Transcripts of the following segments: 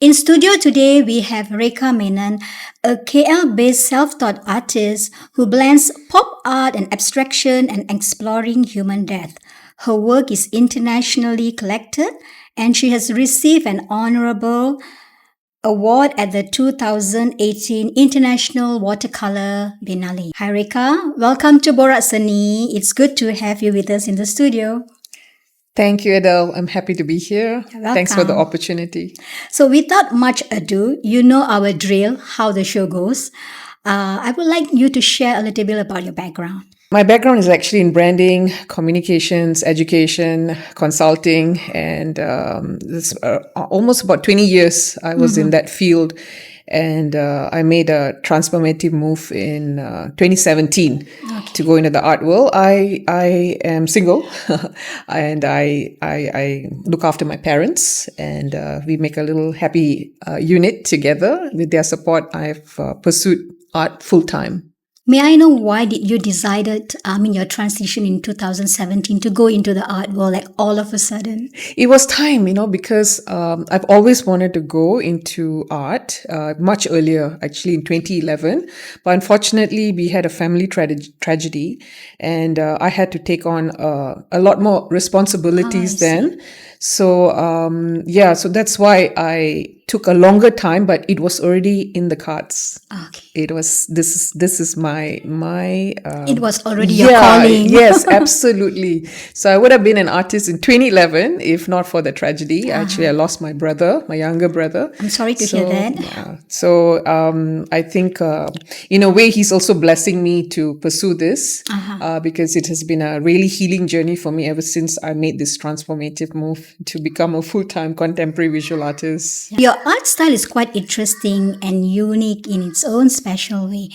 In studio today, we have Rekha Menon, a KL-based self-taught artist who blends pop art and abstraction and exploring human death. Her work is internationally collected, and she has received an honorable award at the 2018 International Watercolor Biennale. Hi Rekha, welcome to Borat Seni. It's good to have you with us in the studio. Thank you, Adele. I'm happy to be here. You're Thanks for the welcome. opportunity. So, without much ado, you know our drill, how the show goes. I would like you to share a little bit about your background. My background is actually in branding, communications, education, consulting, and this almost about 20 years I was in that field. And I made a transformative move in 2017 to go into the art world. I am single, and I look after my parents, and we make a little happy unit together. With their support, I've pursued art full time. May I know why did you decided, your transition in 2017 to go into the art world like all of a sudden? It was time, because I've always wanted to go into art much earlier, actually in 2011. But unfortunately, we had a family tragedy, and I had to take on a lot more responsibilities then. So, so that's why I took a longer time, but it was already in the cards. Okay. It was this is my It was already your calling. Yes, absolutely. So I would have been an artist in 2011 if not for the tragedy. Actually, I lost my brother, my younger brother. I'm sorry to hear that. Yeah. So I think in a way he's also blessing me to pursue this because it has been a really healing journey for me ever since I made this transformative move to become a full-time contemporary visual artist. Your art style is quite interesting and unique in its own special way.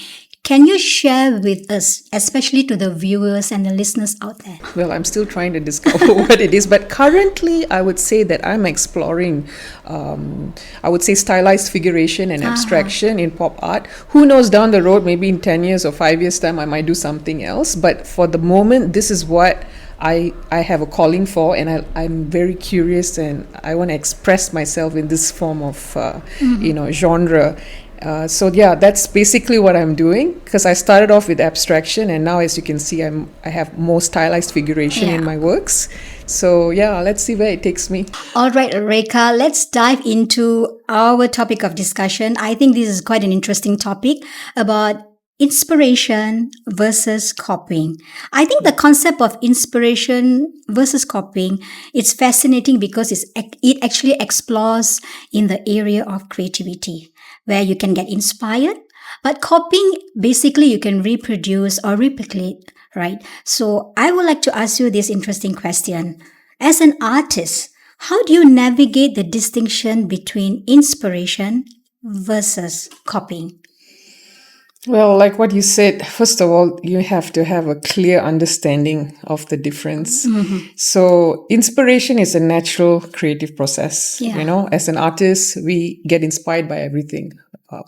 Can you share with us, especially to the viewers and the listeners out there? Well, I'm still trying to discover what it is, but currently I would say that I'm exploring, I would say stylized figuration and abstraction in pop art. Who knows, down the road, maybe in 10 years or 5 years time, I might do something else. But for the moment, this is what I have a calling for, and I'm very curious, and I want to express myself in this form of, genre. So that's basically what I'm doing, because I started off with abstraction, and now, as you can see, I have more stylized figuration in my works. So let's see where it takes me. All right, Rekha, let's dive into our topic of discussion. I think this is quite an interesting topic about inspiration versus copying. I think the concept of inspiration versus copying is fascinating because it actually explores in the area of creativity, where you can get inspired, but copying, basically you can reproduce or replicate, right? So I would like to ask you this interesting question. As an artist, how do you navigate the distinction between inspiration versus copying? Well, like what you said, first of all, you have to have a clear understanding of the difference. So inspiration is a natural creative process. As an artist, we get inspired by everything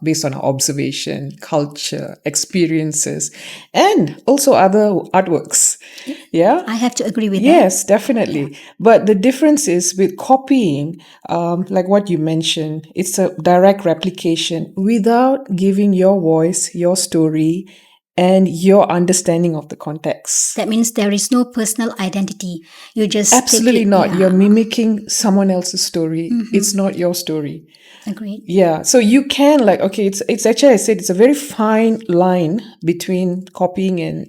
based on our observation, culture, experiences, and also other artworks. Yeah. I have to agree with that. Yes, definitely. But the difference is with copying, like what you mentioned, it's a direct replication without giving your voice, your story, and your understanding of the context. That means there is no personal identity. You just Absolutely take it, not. yeah. You're mimicking someone else's story. It's not your story. Agreed. Yeah. So you can it's actually, I said, it's a very fine line between copying and,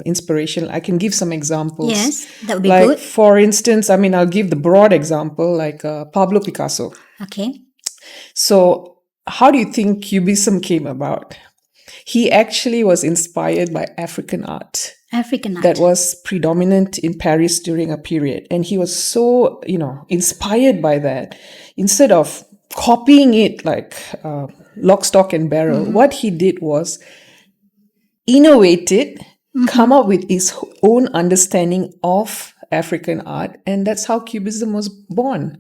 inspiration. I can give some examples. Yes, that would be Like, good. for instance, I'll give the broad example, like Pablo Picasso. Okay. So how do you think Cubism came about? He actually was inspired by African art. African art. That was predominant in Paris during a period. And he was so, inspired by that. Instead of copying it like lock, stock, and barrel, what he did was innovate it, come up with his own understanding of African art. And that's how Cubism was born.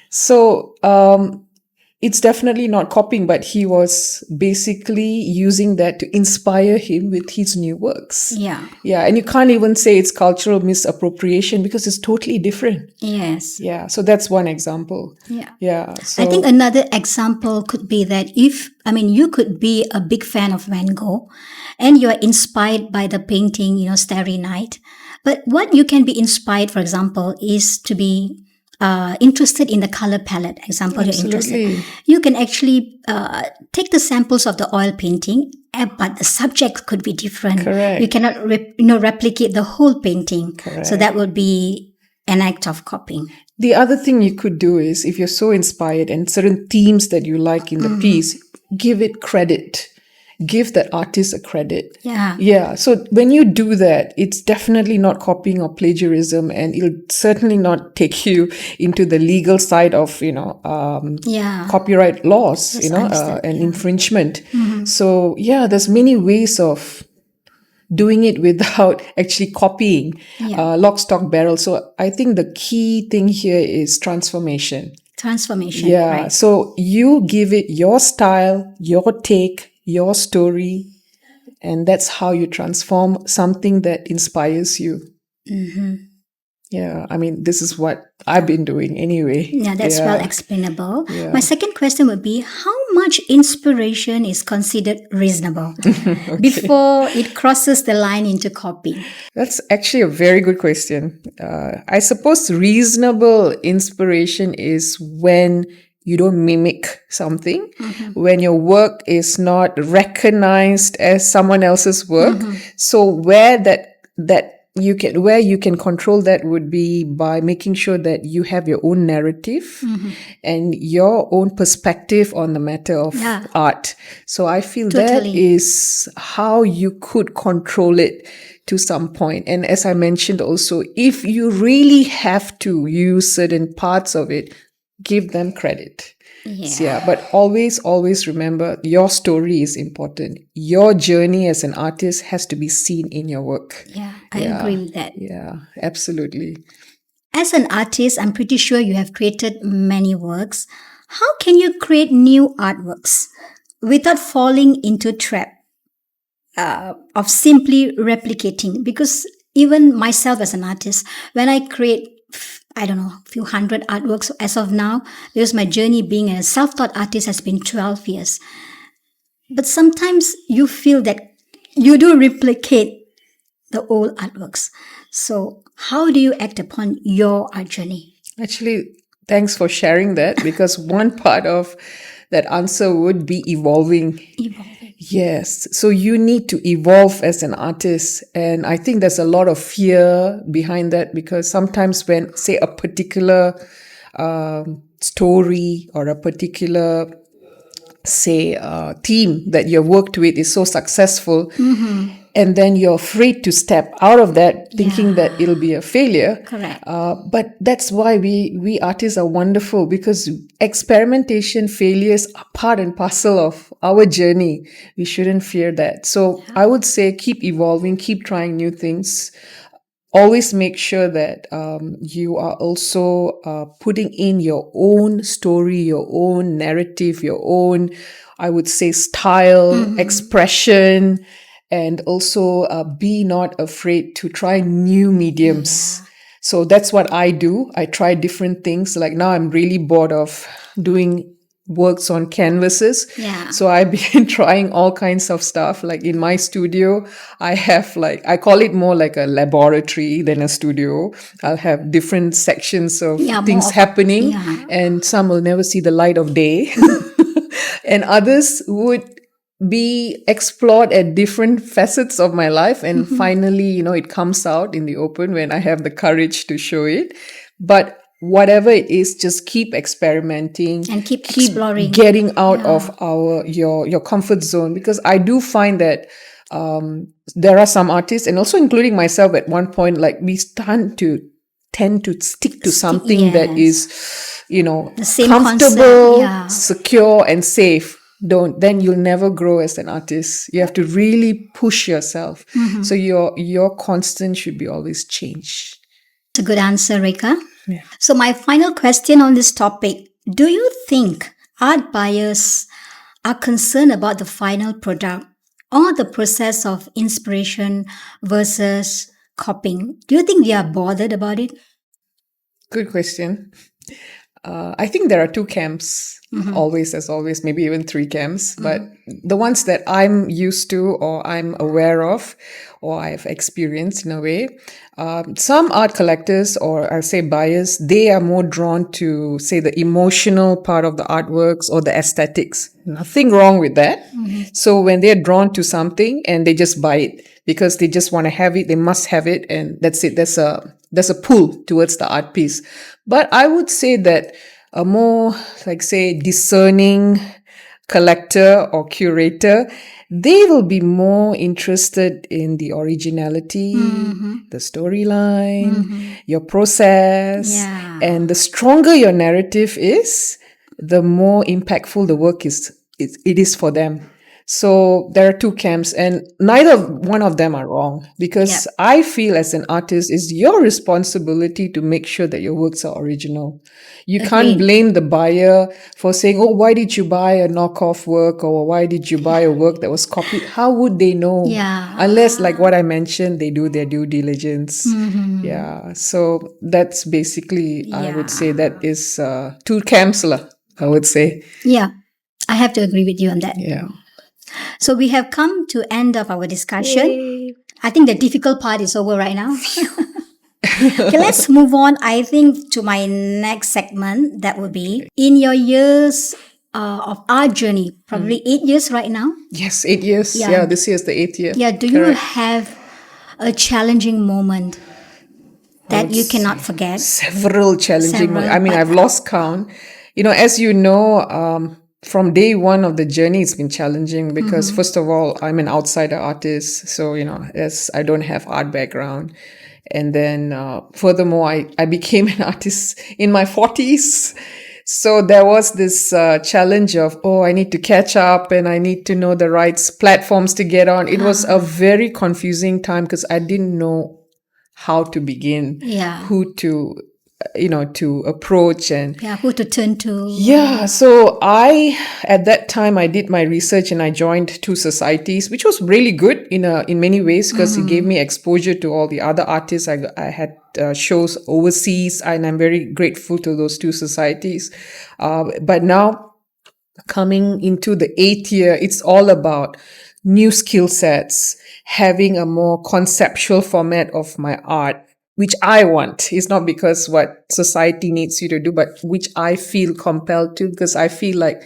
So, it's definitely not copying, but he was basically using that to inspire him with his new works. Yeah. Yeah, and you can't even say it's cultural misappropriation because it's totally different. Yes. Yeah, so that's one example. Yeah. Yeah, so I think another example could be that you could be a big fan of Van Gogh and you are inspired by the painting, Starry Night. But what you can be inspired, for example, is to be interested in the color palette. Example, you're interested. absolutely. You can actually take the samples of the oil painting, but the subject could be different. Correct. You cannot replicate the whole painting. Correct. So that would be an act of copying. The other thing you could do is if you're so inspired and certain themes that you like in the piece, give it credit. Give that artist a credit. Yeah. Yeah. So when you do that, it's definitely not copying or plagiarism, and it'll certainly not take you into the legal side of, Yeah. copyright laws, Yes, understood. and infringement. So yeah, there's many ways of doing it without actually copying, lock, stock, barrel. So I think the key thing here is transformation. Transformation. Yeah. Right. So you give it your style, your take, your story, and that's how you transform something that inspires you. Yeah. I mean, this is what I've been doing anyway. Yeah, that's well explainable. Yeah. My second question would be how much inspiration is considered reasonable before it crosses the line into copying? That's actually a very good question. I suppose reasonable inspiration is when you don't mimic something, when your work is not recognized as someone else's work. So where where you can control that would be by making sure that you have your own narrative and your own perspective on the matter of art. So I feel that Totally. is how you could control it to some point. And as I mentioned also, if you really have to use certain parts of it, give them credit. Yeah. Yeah, but always remember your story is important. Your journey as an artist has to be seen in your work. Yeah, I agree with that. Yeah, absolutely. As an artist, I'm pretty sure you have created many works. How can you create new artworks without falling into trap of simply replicating? Because even myself as an artist, when I create, I don't know, a few hundred artworks as of now, because my journey being a self-taught artist has been 12 years. But sometimes you feel that you do replicate the old artworks. So how do you act upon your art journey? Actually, thanks for sharing that because one part of that answer would be evolving. Yes. So you need to evolve as an artist. And I think there's a lot of fear behind that because sometimes when, say, a particular story or a particular, say, theme that you've worked with is so successful, and then you're afraid to step out of that thinking that it'll be a failure. Correct. But that's why we artists are wonderful because experimentation, failures are part and parcel of our journey. We shouldn't fear that. So I would say keep evolving, keep trying new things. Always make sure that you are also putting in your own story, your own narrative, your own, I would say, style, expression, and also be not afraid to try new mediums. So that's what I do. I try different things. Like now I'm really bored of doing works on canvases. Yeah. So I've been trying all kinds of stuff. Like in my studio, I have I call it more like a laboratory than a studio. I'll have different sections of things happening and some will never see the light of day. And others would be explored at different facets of my life. And finally, it comes out in the open when I have the courage to show it. But whatever it is, just keep experimenting and keep exploring, getting out of your comfort zone. Because I do find that there are some artists, and also including myself at one point, like we tend to stick to something that is, the same comfortable, concept, secure, and safe. Then you'll never grow as an artist. You have to really push yourself. So your constant should be always change. It's a good answer, Rekha. Yeah. So my final question on this topic, do you think art buyers are concerned about the final product or the process of inspiration versus copying? Do you think they are bothered about it? Good question. I think there are two camps, always, as always, maybe even three camps. But the ones that I'm used to or I'm aware of or I've experienced in a way, some art collectors or I say buyers, they are more drawn to, say, the emotional part of the artworks or the aesthetics. Nothing wrong with that. So when they're drawn to something and they just buy it because they just want to have it, they must have it, and that's it. There's a pull towards the art piece. But I would say that a more, like, say, discerning collector or curator, they will be more interested in the originality, the storyline, your process. Yeah. And the stronger your narrative is, the more impactful the work it is for them. So there are two camps, and neither one of them are wrong, because Yep. I feel as an artist, it's your responsibility to make sure that your works are original. You can't Agreed. blame the buyer for saying, oh, why did you buy a knockoff work, or why did you buy a work that was copied? How would they know? Yeah. Unless, like what I mentioned, they do their due diligence. Yeah. So that's basically, I would say that is two camps, lah, I would say. Yeah. I have to agree with you on that. Yeah. So we have come to end of our discussion. Yay. I think the difficult part is over right now. Okay, let's move on. I think to my next segment, that would be in your years of art journey, probably 8 years right now. Yes, 8 years. Yeah. Yeah, this year is the 8th year. Yeah, do you Correct. have a challenging moment that you cannot forget? Several challenging Several, moments. I mean, but- I've lost count. You know, as you know, from day one of the journey, it's been challenging because, first of all, I'm an outsider artist. So, you know, as I don't have art background. And then, furthermore, I became an artist in my 40s. So there was this challenge of, oh, I need to catch up and I need to know the right platforms to get on. It was a very confusing time because I didn't know how to begin, Yeah. who to, to approach, and Yeah, who to turn to? yeah. So at that time, I did my research and I joined two societies, which was really good in many ways because it gave me exposure to all the other artists. I had shows overseas, and I'm very grateful to those two societies. But now, coming into the 8th year, it's all about new skill sets, having a more conceptual format of my art, which I want. It's not because what society needs you to do, but which I feel compelled to, because I feel like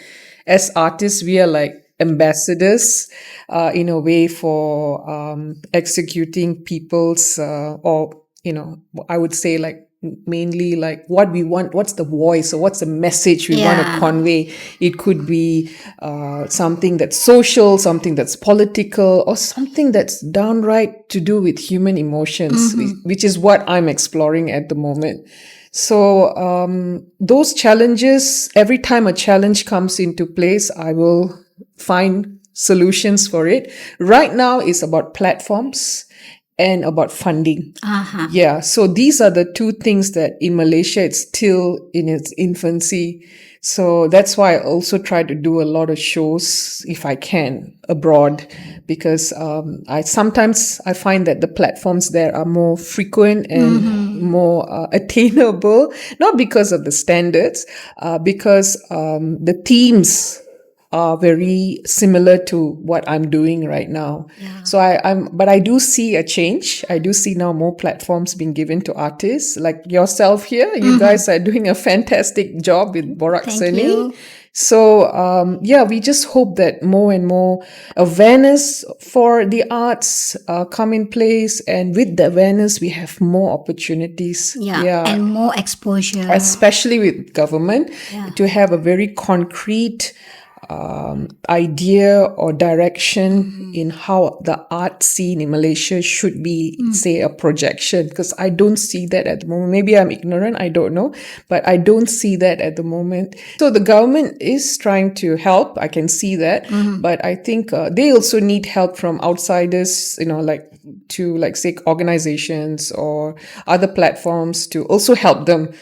as artists, we are like ambassadors in a way for executing people's, or, I would say like mainly like what we want, what's the voice or what's the message we want to Yeah. convey. It could be something that's social, something that's political, or something that's downright to do with human emotions, which is what I'm exploring at the moment. So those challenges, every time a challenge comes into place, I will find solutions for it. Right now it's about platforms and about funding. Yeah, so these are the two things that in Malaysia, it's still in its infancy. So that's why I also try to do a lot of shows if I can abroad, because I find that the platforms there are more frequent and more attainable, not because of the standards, because the themes are very similar to what I'm doing right now. So but I do see a change. I do see now more platforms being given to artists like yourself here. You guys are doing a fantastic job with Borak Thank Seni. you. So, we just hope that more and more awareness for the arts come in place. And with the awareness, we have more opportunities. Yeah. And more exposure. Especially with government, to have a very concrete idea or direction in how the art scene in Malaysia should be, say, a projection. Because I don't see that at the moment. Maybe I'm ignorant, I don't know, but I don't see that at the moment. So the government is trying to help. I can see that, but I think they also need help from outsiders, like say organizations or other platforms to also help them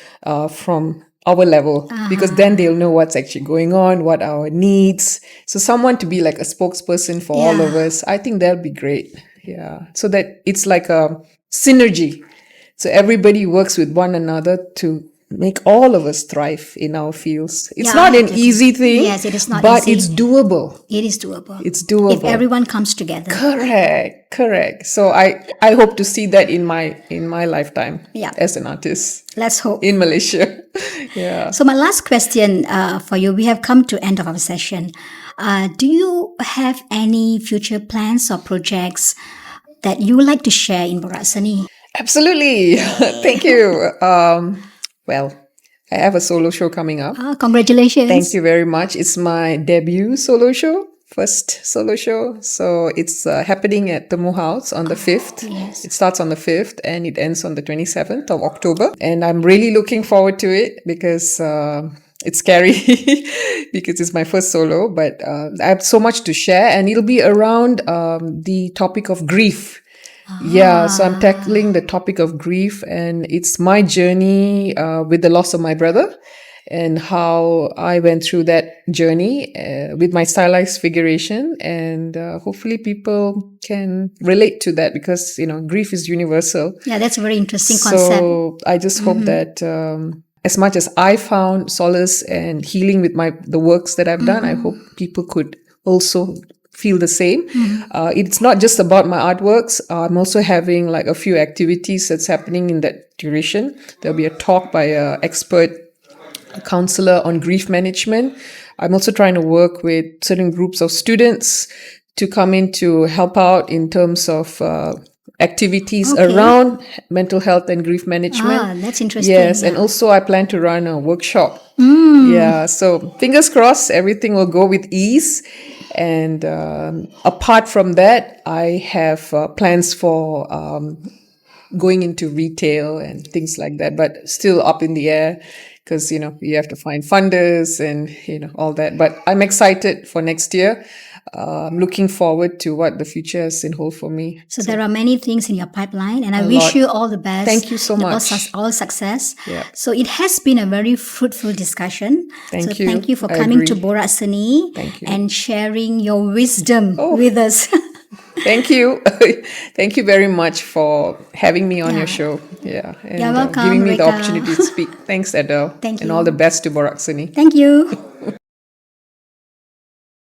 from our level, because then they'll know what's actually going on, what our needs. So someone to be like a spokesperson for all of Yeah. us, I think that'll be great. Yeah. So that it's like a synergy. So everybody works with one another to make all of us thrive in our fields. It's Yeah, not I an agree. easy thing, Yes, it is not but easy. it's doable. It is doable. It's If doable. everyone comes together. Correct. So I hope to see that in my lifetime Yeah. as an artist Let's hope. in Malaysia. Yeah. So my last question for you, we have come to end of our session. Do you have any future plans or projects that you would like to share in Boraksani? Absolutely. Thank you. Well, I have a solo show coming up. Congratulations. Thank you very much. It's my debut solo show, first solo show. So it's happening at the Mu House on the 5th. yes. It starts on the 5th and it ends on the 27th of October. And I'm really looking forward to it because it's scary because it's my first solo, but I have so much to share, and it'll be around the topic of grief. Yeah, so I'm tackling the topic of grief, and it's my journey with the loss of my brother and how I went through that journey with my stylized figuration. And hopefully people can relate to that because, grief is universal. Yeah, that's a very interesting concept. So I just hope that as much as I found solace and healing with the works that I've done, I hope people could also feel the same. It's not just about my artworks. I'm also having like a few activities that's happening in that duration. There'll be a talk by an expert counselor on grief management. I'm also trying to work with certain groups of students to come in to help out in terms of activities around mental health and grief management. That's interesting. Yes, and also I plan to run a workshop. Yeah, so fingers crossed, everything will go with ease. And apart from that, I have plans for going into retail and things like that, but still up in the air because, you have to find funders and, all that. But I'm excited for next year. I'm looking forward to what the future has in hold for me. So there are many things in your pipeline, and I A wish lot. you all the best. Thank you so and much. All success. Yeah. So it has been a very fruitful discussion. Thank so you. thank you for I coming to agree. Boraksani Thank you. and sharing your wisdom with us. Thank you. Thank you very much for having me on Yeah. your show. Yeah. And You're welcome, giving me the Rekha. opportunity to speak. Thanks, Adele. Thank And you. all the best to Boraksani. Thank you.